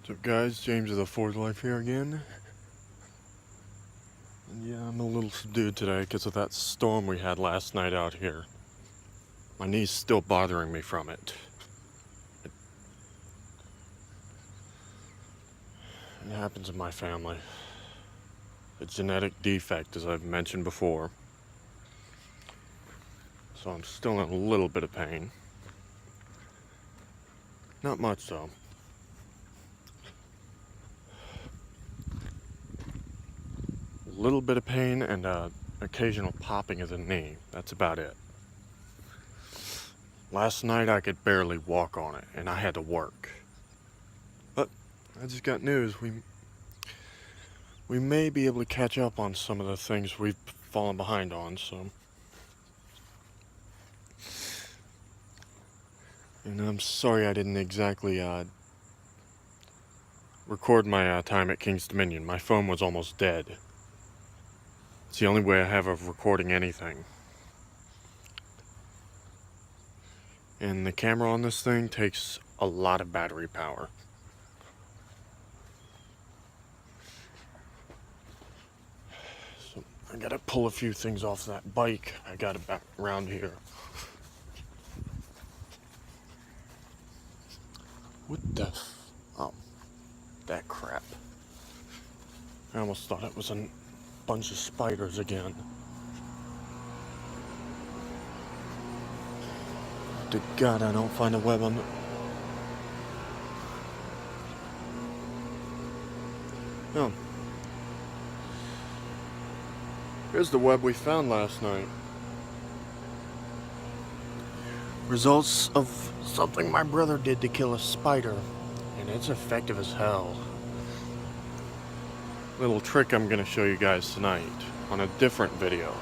What's up guys, James of the Fourth Life here again. And yeah, I'm a little subdued today because of that storm we had last night out here. My knee's still bothering me from it. It happens in my family. A genetic defect, as I've mentioned before. So I'm still in a little bit of pain. Not much though. A little bit of pain and occasional popping of the knee. That's about it. Last night I could barely walk on it and I had to work. But I just got news. We may be able to catch up on some of the things we've fallen behind on, so. And I'm sorry I didn't exactly record my time at King's Dominion. My phone was almost dead. It's the only way I have of recording anything. And the camera on this thing takes a lot of battery power. So I gotta pull a few things off that bike I got it back around here. What the oh, that crap. I almost thought it was a bunch of spiders again. To God, I don't find a web on it. Oh. Here's the web we found last night. Results of something my brother did to kill a spider, and it's effective as hell. Little trick I'm gonna show you guys tonight on a different video.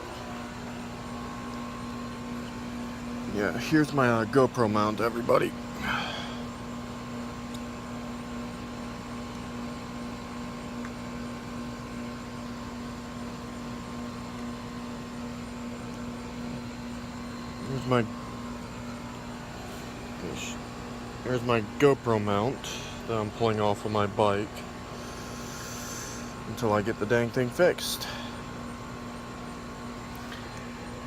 Yeah, here's my GoPro mount, everybody. Here's my GoPro mount that I'm pulling off of my bike until I get the dang thing fixed.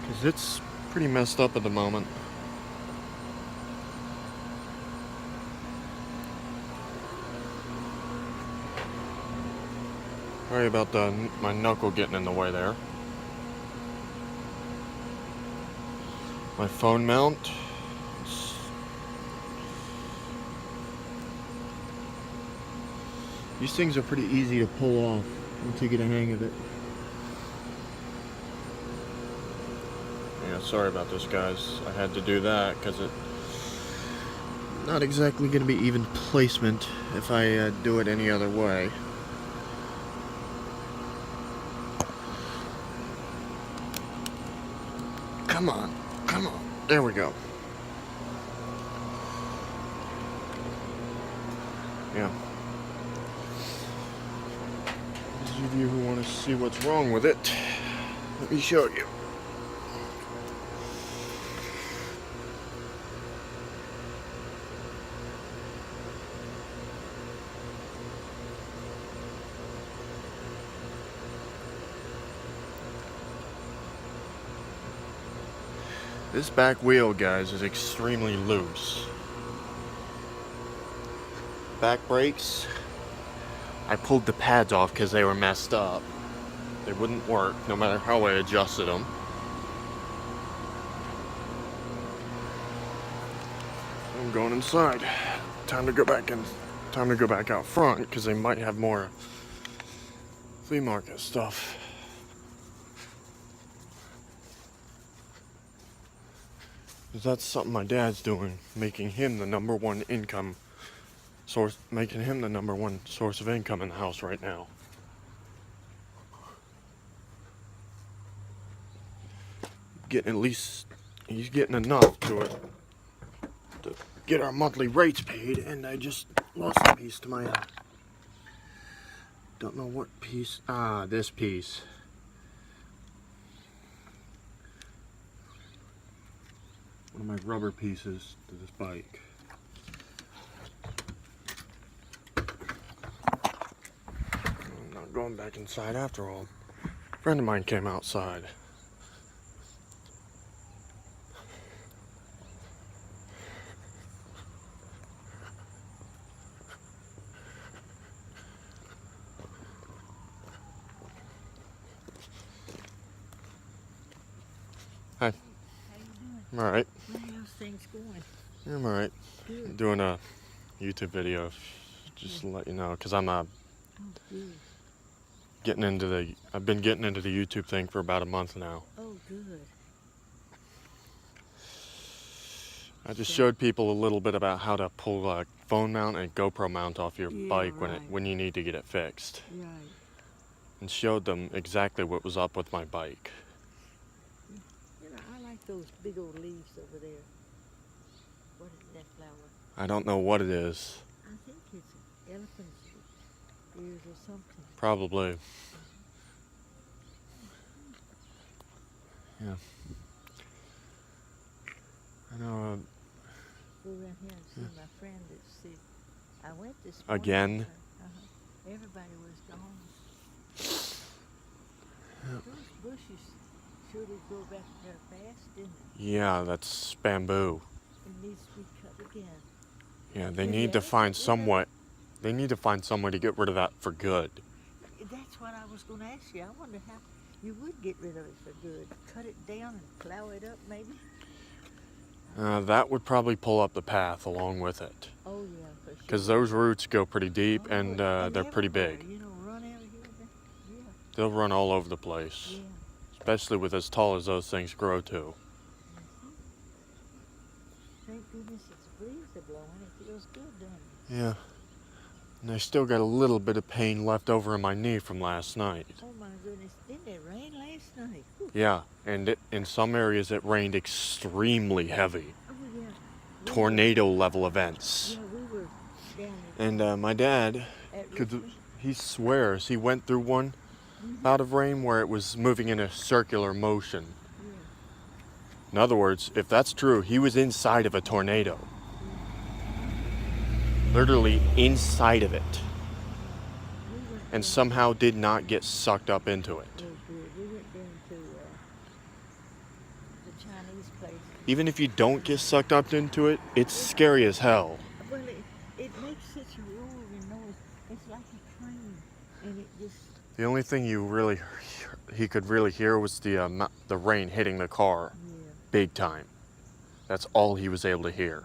Because it's pretty messed up at the moment. Sorry about my knuckle getting in the way there. My phone mount. These things are pretty easy to pull off once you get a hang of it. Yeah, sorry about this, guys. I had to do that because it's not exactly going to be even placement if I do it any other way. Come on, come on. There we go. Yeah. Those of you who want to see what's wrong with it, let me show you. This back wheel, guys, is extremely loose. Back brakes, I pulled the pads off because they were messed up. They wouldn't work no matter how I adjusted them. I'm going inside. Time to go back in. Time to go back out front because they might have more flea market stuff. That's something my dad's doing, making him the #1 income source, making him the #1 source of income in the house right now. Getting at least, he's getting enough to get our monthly rates paid, and I just lost a piece to my, don't know what piece, this piece. One of my rubber pieces to this bike. going back inside after all. A friend of mine came outside. Hi. How you doing? I'm alright. How's things going? I'm alright. Good. I'm doing a YouTube video, just to let you know, because I'm Oh, good. I've been getting into the YouTube thing for about a month now. Oh, good. I just showed people a little bit about how to pull a phone mount and GoPro mount off your Yeah, bike right. when you need to get it fixed. Right. And showed them exactly what was up with my bike. You know, I like those big old leaves over there. What is that flower? I don't know what it is. I think it's elephant's ears or something. Probably. Yeah. I know. Go around here and see my friend that's sick. I went this morning. Again? Everybody was gone. Yep. Those bushes sure did grow back there fast, didn't they? Yeah, that's bamboo. It needs to be cut again. Yeah, they need to find some way. They need to find some way to get rid of that for good. That's what I was going to ask you. I wonder how you would get rid of it for good. Cut it down and plow it up, maybe? That would probably pull up the path along with it. Oh, yeah, for sure. Because those roots go pretty deep Oh, and they're pretty everywhere, big. You know, run out of here. Yeah. They'll run all over the place. Yeah. Especially with as tall as those things grow to. Mhm. Thank goodness it's a breeze blowing. It feels good, doesn't it? Yeah. And I still got a little bit of pain left over in my knee from last night. Oh, my goodness. Didn't it rain last night? Whew. Yeah, and in some areas it rained extremely heavy. Oh, yeah. Tornado level events. Yeah, we were down And my dad, at cause Richmond. he swears he went through one bout of rain where it was moving in a circular motion. Yeah. In other words, if that's true, he was inside of a tornado. Literally inside of it. We went And down- somehow did not get sucked up into it. Oh, good. We went down to the Chinese place. Even if you don't get sucked up into it, it's scary as hell. Well, it makes such a roaring noise. It's like a train, and it just The only thing he could really hear was the rain hitting the car, big time. That's all he was able to hear,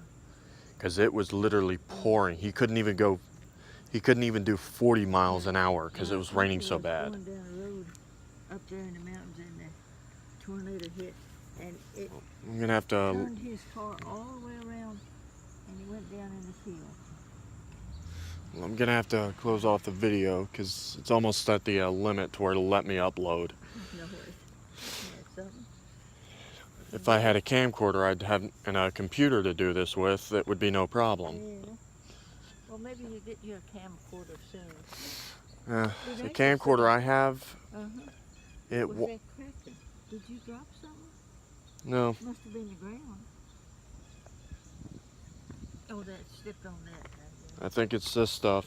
because it was literally pouring. He couldn't even do 40 miles an hour because it was raining so bad. Going down the road up there in the mountains, and the tornado hit, and it I'm gonna have to. turned his car all the way around, and he went down in the field. I'm gonna have to close off the video because it's almost at the limit to where it'll let me upload. No worries. Yeah, something. If I had a camcorder, I'd have and a computer to do this with. That would be no problem. Yeah. Well, maybe you get your camcorder soon. The camcorder I have, it Was wa- that cracking? Did you drop something? no. Must have been the ground. Oh, that slipped on that. I think it's this stuff.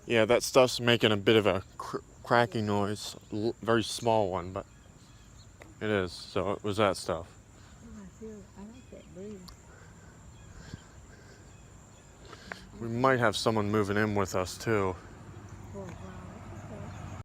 Yeah, that stuff's making a bit of a cracking noise. Very small one, but it is. So it was that stuff. Oh, I like that breeze. We might have someone moving in with us too. Oh, wow.